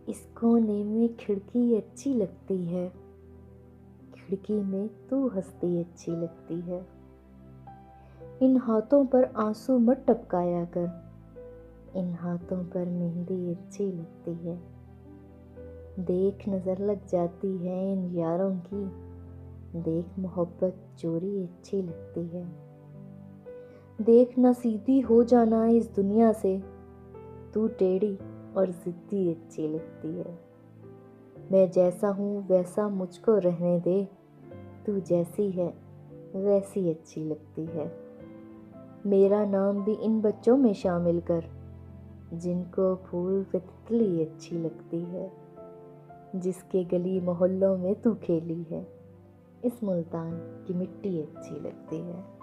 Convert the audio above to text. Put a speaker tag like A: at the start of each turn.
A: इस कोने में खिड़की अच्छी लगती है, खिड़की में तू हंसती अच्छी लगती है। इन हाथों पर आंसू मत टपकाया कर, इन हाथों पर मेहंदी अच्छी लगती है। देख नजर लग जाती है इन यारों की, देख मोहब्बत चोरी अच्छी लगती है। देख ना सीधी हो जाना इस दुनिया से, तू टेढ़ी और जिद्दी अच्छी लगती है। मैं जैसा हूँ वैसा मुझको रहने दे, तू जैसी है वैसी अच्छी लगती है। मेरा नाम भी इन बच्चों में शामिल कर, जिनको फूल पे तितली अच्छी लगती है, जिसके गली मोहल्लों में तू खेली है, इस मुल्तान की मिट्टी अच्छी लगती है।